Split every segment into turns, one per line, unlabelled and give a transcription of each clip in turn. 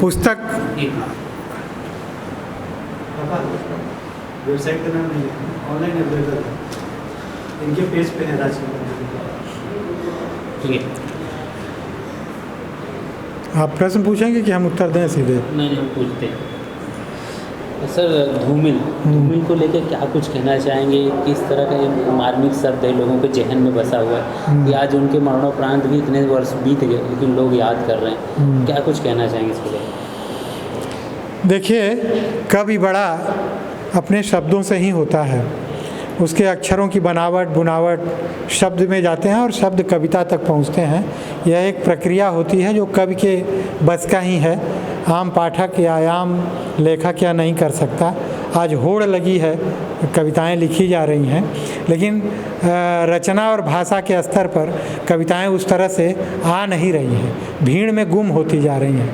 पुस्तक
वेबसाइट का नाम नहीं है, ऑनलाइन अवेलेबल है, इनके पेज पे है राजकमल।
ठीक है,
आप प्रश्न पूछेंगे कि हम उत्तर दें सीधे?
नहीं हम पूछते हैं सर। धूमिल को लेकर क्या कुछ कहना चाहेंगे? किस तरह का ये मार्मिक शब्द है, लोगों के जहन में बसा हुआ है कि आज उनके मरणोपरांत भी इतने वर्ष बीत गए लेकिन लोग याद कर रहे हैं, क्या कुछ कहना चाहेंगे इसके लिए?
देखिए, कवि बड़ा अपने शब्दों से ही होता है। उसके अक्षरों की बनावट बुनावट शब्द में जाते हैं और शब्द कविता तक पहुंचते हैं। यह एक प्रक्रिया होती है जो कवि के बस का ही है। आम पाठक या आम लेखक या नहीं कर सकता। आज होड़ लगी है, कविताएं लिखी जा रही हैं, लेकिन रचना और भाषा के स्तर पर कविताएं उस तरह से आ नहीं रही हैं, भीड़ में गुम होती जा रही हैं।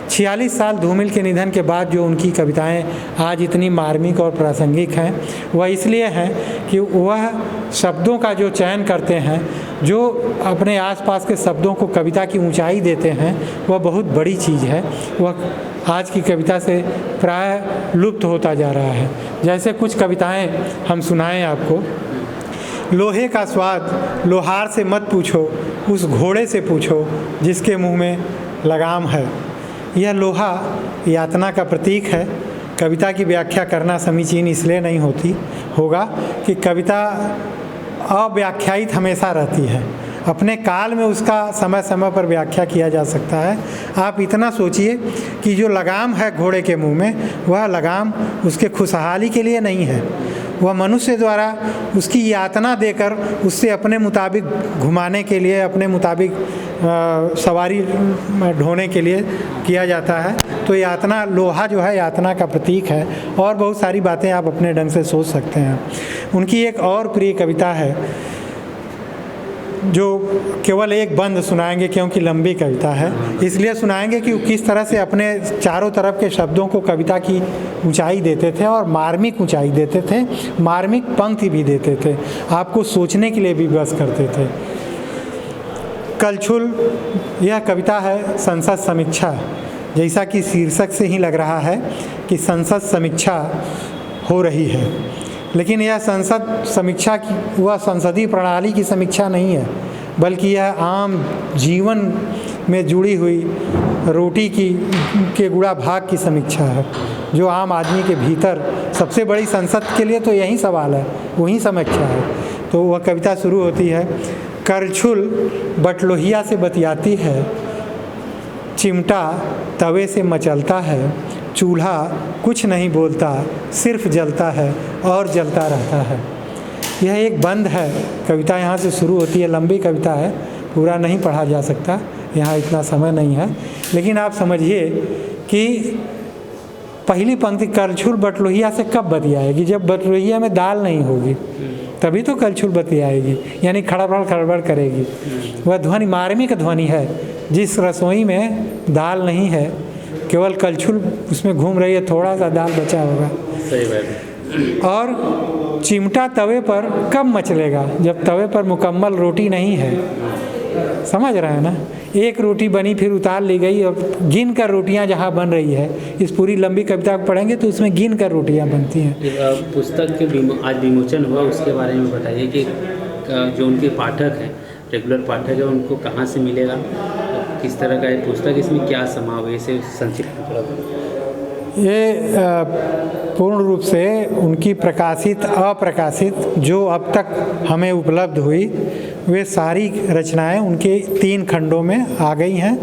46 साल धूमिल के निधन के बाद जो उनकी कविताएं आज इतनी मार्मिक और प्रासंगिक हैं, वह इसलिए हैं कि वह शब्दों का जो चयन करते हैं, जो अपने आसपास के शब्दों को कविता की ऊंचाई देते हैं, वह बहुत बड़ी चीज़ है। वह आज की कविता से प्राय लुप्त होता जा रहा है। जैसे कुछ कविताएं हम सुनाएं आपको। लोहे का स्वाद लोहार से मत पूछो, उस घोड़े से पूछो जिसके मुंह में लगाम है। यह लोहा यातना का प्रतीक है। कविता की व्याख्या करना समीचीन इसलिए नहीं होगा कि कविता अव्याख्यायित हमेशा रहती है। अपने काल में उसका समय समय पर व्याख्या किया जा सकता है। आप इतना सोचिए कि जो लगाम है घोड़े के मुंह में, वह लगाम उसके खुशहाली के लिए नहीं है। वह मनुष्य द्वारा उसकी यातना देकर उससे अपने मुताबिक घुमाने के लिए, अपने मुताबिक सवारी ढोने के लिए किया जाता है। तो यातना, लोहा जो है यातना का प्रतीक है। और बहुत सारी बातें आप अपने ढंग से सोच सकते हैं। उनकी एक और प्रिय कविता है जो केवल एक बंद सुनाएंगे क्योंकि लंबी कविता है, इसलिए सुनाएंगे कि किस तरह से अपने चारों तरफ के शब्दों को कविता की ऊंचाई देते थे और मार्मिक ऊंचाई देते थे, मार्मिक पंक्ति भी देते थे, आपको सोचने के लिए भी बस करते थे। कलछुल, यह कविता है संसद समीक्षा। जैसा कि शीर्षक से ही लग रहा है कि संसद समीक्षा हो रही है, लेकिन यह संसद समीक्षा की, वह संसदीय प्रणाली की समीक्षा नहीं है, बल्कि यह आम जीवन में जुड़ी हुई रोटी के गुणा भाग की समीक्षा है, जो आम आदमी के भीतर सबसे बड़ी संसद के लिए तो यही सवाल है, वही समीक्षा है। तो वह कविता शुरू होती है। करछुल बटलोहिया से बतियाती है, चिमटा तवे से मचलता है, चूल्हा कुछ नहीं बोलता, सिर्फ जलता है और जलता रहता है। यह एक बंद है। कविता यहाँ से शुरू होती है। लंबी कविता है, पूरा नहीं पढ़ा जा सकता, यहाँ इतना समय नहीं है। लेकिन आप समझिए कि पहली पंक्ति करछुल बटलोहिया से कब बतियाएगी? जब बटलोहिया में दाल नहीं होगी तभी तो करछुल बतियाएगी, यानी खड़बड़ खड़बड़ करेगी। वह ध्वनि मार्मिक ध्वनि है। जिस रसोई में दाल नहीं है, केवल कलछुल उसमें घूम रही है, थोड़ा सा दाल बचा होगा।
सही बात है।
और चिमटा तवे पर कब मचलेगा? जब तवे पर मुकम्मल रोटी नहीं है। समझ रहे हैं ना? एक रोटी बनी फिर उतार ली गई और गिन कर रोटियां जहाँ बन रही है। इस पूरी लंबी कविता को पढ़ेंगे तो उसमें गिन कर रोटियां बनती हैं।
पुस्तक के आज विमोचन हुआ, उसके बारे में बताइए कि जो उनके पाठक हैं, रेगुलर पाठक है, उनको कहाँ से मिलेगा, किस तरह का है पुस्तक, इसमें क्या समावेश है, संक्षिप्त थोड़ा।
ये पूर्ण रूप से उनकी प्रकाशित अप्रकाशित जो अब तक हमें उपलब्ध हुई, वे सारी रचनाएं उनके 3 खंडों में आ गई हैं।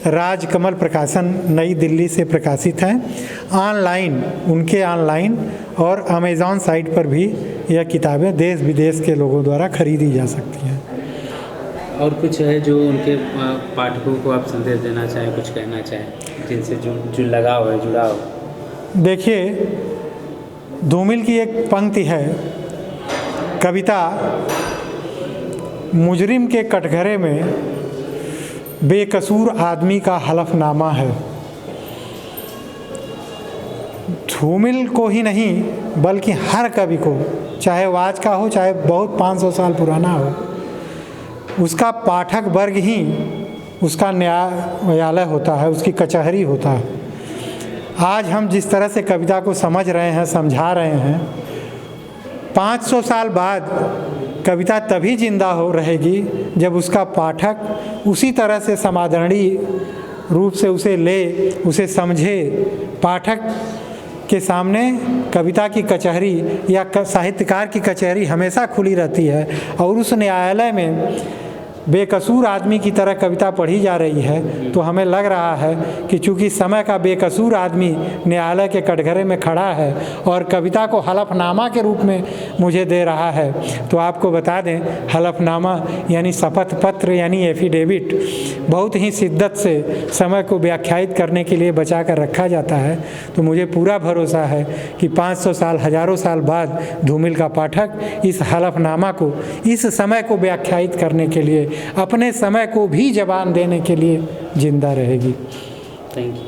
राजकमल प्रकाशन नई दिल्ली से प्रकाशित हैं। ऑनलाइन, उनके ऑनलाइन और अमेज़ॉन साइट पर भी यह किताबें देश विदेश के लोगों द्वारा खरीदी जा सकती हैं।
और कुछ है जो उनके पाठकों को आप संदेश देना चाहें, कुछ कहना चाहें, जिनसे जो लगाव है, जुड़ाव?
देखिए, धूमिल की एक पंक्ति है, कविता मुजरिम के कटघरे में बेकसूर आदमी का हलफनामा है। धूमिल को ही नहीं बल्कि हर कवि को, चाहे वो आज का हो चाहे बहुत 500 साल पुराना हो, उसका पाठक वर्ग ही उसका न्यायालय होता है, उसकी कचहरी होता है। आज हम जिस तरह से कविता को समझ रहे हैं, समझा रहे हैं, 500 साल बाद कविता तभी जिंदा हो रहेगी जब उसका पाठक उसी तरह से समादरणीय रूप से उसे ले, उसे समझे। पाठक के सामने कविता की कचहरी या साहित्यकार की कचहरी हमेशा खुली रहती है, और उस न्यायालय में बेकसूर आदमी की तरह कविता पढ़ी जा रही है। तो हमें लग रहा है कि चूँकि समय का बेकसूर आदमी न्यायालय के कटघरे में खड़ा है और कविता को हलफनामा के रूप में मुझे दे रहा है, तो आपको बता दें, हलफनामा यानी शपथ पत्र यानी एफिडेविट बहुत ही शिद्दत से समय को व्याख्यायित करने के लिए बचा कर रखा जाता है। तो मुझे पूरा भरोसा है कि 500 साल, हजारों साल बाद धूमिल का पाठक इस हलफनामा को, इस समय को व्याख्यायित करने के लिए, अपने समय को भी जबान देने के लिए जिंदा रहेगी।
Thank you.